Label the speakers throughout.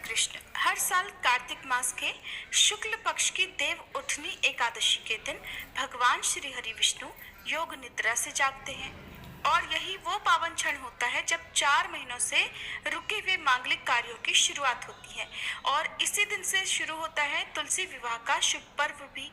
Speaker 1: कृष्ण। हर साल कार्तिक मास के शुक्ल पक्ष की देव उठनी एकादशी के दिन भगवान श्री हरि विष्णु योग निद्रा से जागते हैं और यही वो पावन क्षण होता है जब 4 महीनों से रुके हुए मांगलिक कार्यों की शुरुआत होती है और इसी दिन से शुरू होता है तुलसी विवाह का शुभ पर्व भी।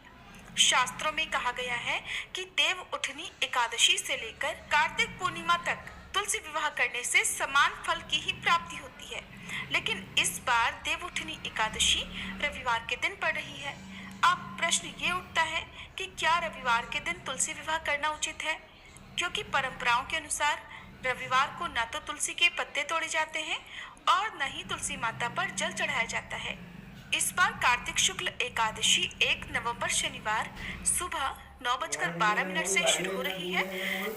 Speaker 1: शास्त्रों में कहा गया है कि देव उठनी एकादशी से लेकर कार्तिक पूर्णिमा तक तुलसी विवाह करने से समान फल की ही प्राप्ति होती है, लेकिन इस बार देव उठनी एकादशी रविवार के दिन पड़ रही है। अब प्रश्न ये उठता है कि क्या रविवार के दिन तुलसी विवाह करना उचित है, क्योंकि परंपराओं के अनुसार रविवार को न तो तुलसी के पत्ते तोड़े जाते हैं और न ही तुलसी माता पर जल चढ़ाया जाता है। इस बार कार्तिक शुक्ल एकादशी 1 नवंबर शनिवार सुबह 9:12 से शुरू हो रही है,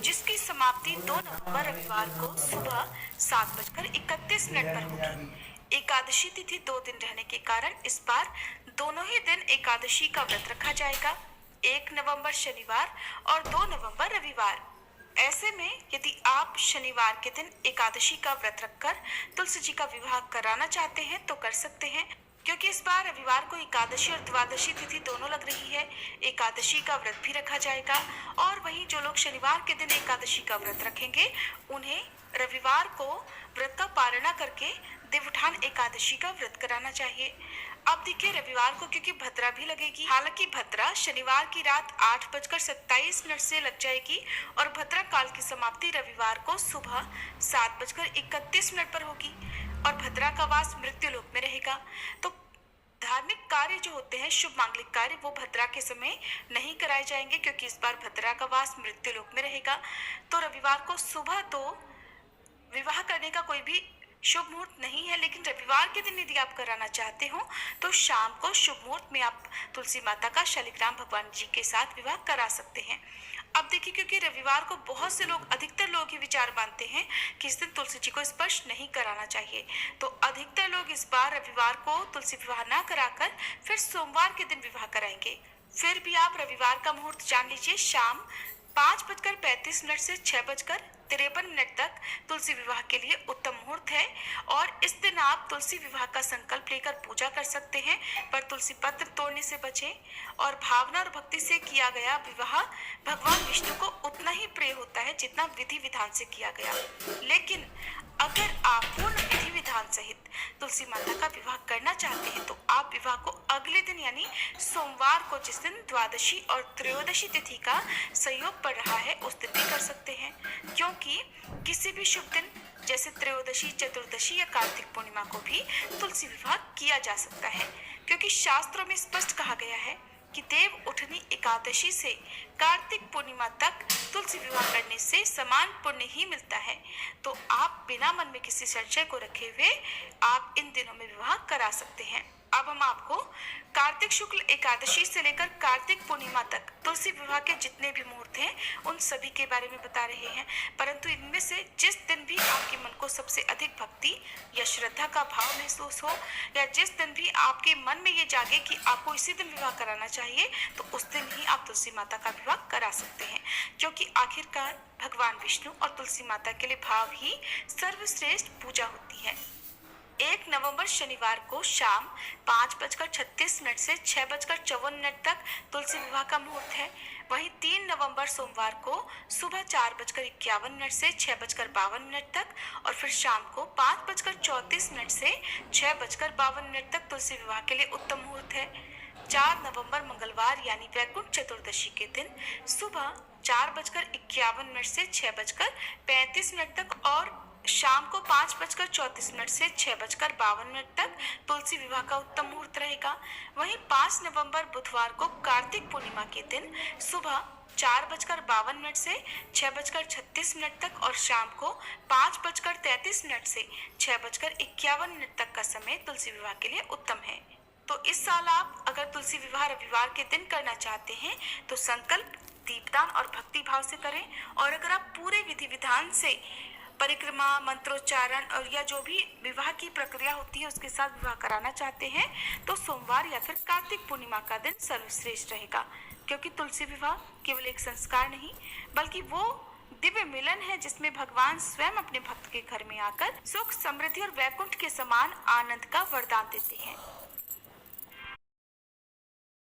Speaker 1: जिसकी समाप्ति 2 नवंबर रविवार को सुबह 7:31 पर होगी। एकादशी तिथि 2 दिन रहने के कारण इस बार दोनों ही दिन एकादशी का व्रत रखा जाएगा, 1 नवंबर शनिवार और 2 नवंबर रविवार। ऐसे में यदि आप शनिवार के दिन एकादशी का व्रत रखकर तुलसी जी का विवाह कराना चाहते हैं तो कर सकते हैं, क्योंकि इस बार रविवार को एकादशी और द्वादशी तिथि दोनों लग रही है। एकादशी का व्रत भी रखा जाएगा और वहीं जो लोग शनिवार के दिन एकादशी का व्रत रखेंगे उन्हें रविवार को व्रत का पारणा करके देवउठान एकादशी का व्रत कराना चाहिए। अब देखिए रविवार को क्योंकि भद्रा भी लगेगी, हालांकि भद्रा शनिवार की रात 8:27 से लग जाएगी और भद्रा काल की समाप्ति रविवार को सुबह 7:31 पर होगी और भद्रा का वास मृत्यु लोक में रहेगा। तो धार्मिक कार्य जो होते हैं, शुभ मांगलिक कार्य, वो भद्रा के समय नहीं कराए जाएंगे, क्योंकि इस बार भद्रा का वास मृत्यु लोक में रहेगा। तो रविवार को सुबह तो विवाह करने का कोई भी शुभ मुहूर्त नहीं है, लेकिन रविवार के दिन यदि आप कराना चाहते हो तो शाम को शुभ मुहूर्त में आप तुलसी माता का शालिग्राम भगवान जी के साथ विवाह करा सकते हैं। अब देखिए, क्योंकि रविवार को बहुत से लोग, अधिकतर लोग ये विचार मानते हैं कि इस दिन तुलसी जी को स्पर्श नहीं कराना चाहिए, तो अधिकतर लोग इस बार रविवार को तुलसी विवाह ना कराकर फिर सोमवार के दिन विवाह कराएंगे। फिर भी आप रविवार का मुहूर्त जान लीजिए, शाम 5:35 से 6:53 तक तुलसी विवाह के लिए उत्तम मुहूर्त है और इस दिन आप तुलसी विवाह का संकल्प लेकर पूजा कर सकते हैं, पर तुलसी पत्र तोड़ने से बचें। और भावना और भक्ति से किया गया विवाह भगवान विष्णु को उतना ही प्रिय होता है जितना विधि विधान से किया गया। लेकिन अगर आप पूर्ण विधि विधान सहित तुलसी माता का विवाह करना चाहते हैं तो आप विवाह को अगले दिन यानी सोमवार को, जिस दिन द्वादशी और त्रयोदशी तिथि का संयोग पड़ रहा है, उस दिन भी कर सकते हैं, क्योंकि किसी भी शुभ दिन जैसे त्रयोदशी, चतुर्दशी या कार्तिक पूर्णिमा को भी तुलसी विवाह किया जा सकता है, क्योंकि शास्त्रों में स्पष्ट कहा गया है कि देव उठनी एकादशी से कार्तिक पूर्णिमा तक तुलसी विवाह करने से समान पुण्य ही मिलता है। तो आप बिना मन में किसी संशय को रखे हुए आप इन दिनों में विवाह करा सकते हैं। अब हम आपको कार्तिक शुक्ल एकादशी से लेकर कार्तिक पूर्णिमा तक तुलसी विवाह के जितने भी मुहूर्त हैं उन सभी के बारे में बता रहे हैं, परंतु इनमें से जिस दिन भी आपके मन को सबसे अधिक भक्ति या श्रद्धा का भाव महसूस हो, या जिस दिन भी आपके मन में ये जागे कि आपको इसी दिन विवाह कराना चाहिए, तो उस दिन ही आप तुलसी माता का विवाह करा सकते हैं, क्योंकि आखिरकार भगवान विष्णु और तुलसी माता के लिए भाव ही सर्वश्रेष्ठ पूजा होती है। 1 नवंबर शनिवार को शाम 5:36 से 6:54 तक तुलसी विवाह का मुहूर्त है। वहीं 3 नवंबर सोमवार को सुबह 4:51 से 6:52 तक और फिर शाम को 5:34 से 6:52 तक तुलसी विवाह के लिए उत्तम मुहूर्त है। 4 नवंबर मंगलवार यानी वैकुंठ चतुर्दशी के दिन सुबह 4:51 से 6:35 तक और शाम को 5:34 से 6:52 तक तुलसी विवाह का उत्तम मुहूर्त रहेगा। वहीं 5 नवंबर बुधवार को कार्तिक पूर्णिमा के दिन सुबह 4:52 से 6:36 तक और शाम को 5:33 से 6:51 तक का समय तुलसी विवाह के लिए उत्तम है। तो इस साल आप अगर तुलसी विवाह रविवार के दिन करना चाहते हैं तो संकल्प दीपदान और भक्ति भाव से करें, और अगर आप पूरे विधि विधान से परिक्रमा, मंत्रोच्चारण और या जो भी विवाह की प्रक्रिया होती है उसके साथ विवाह कराना चाहते हैं तो सोमवार या फिर कार्तिक पूर्णिमा का दिन सर्वश्रेष्ठ रहेगा, क्योंकि तुलसी विवाह केवल एक संस्कार नहीं बल्कि वो दिव्य मिलन है जिसमें भगवान स्वयं अपने भक्त के घर में आकर सुख, समृद्धि और वैकुंठ के समान आनंद का वरदान देते हैं।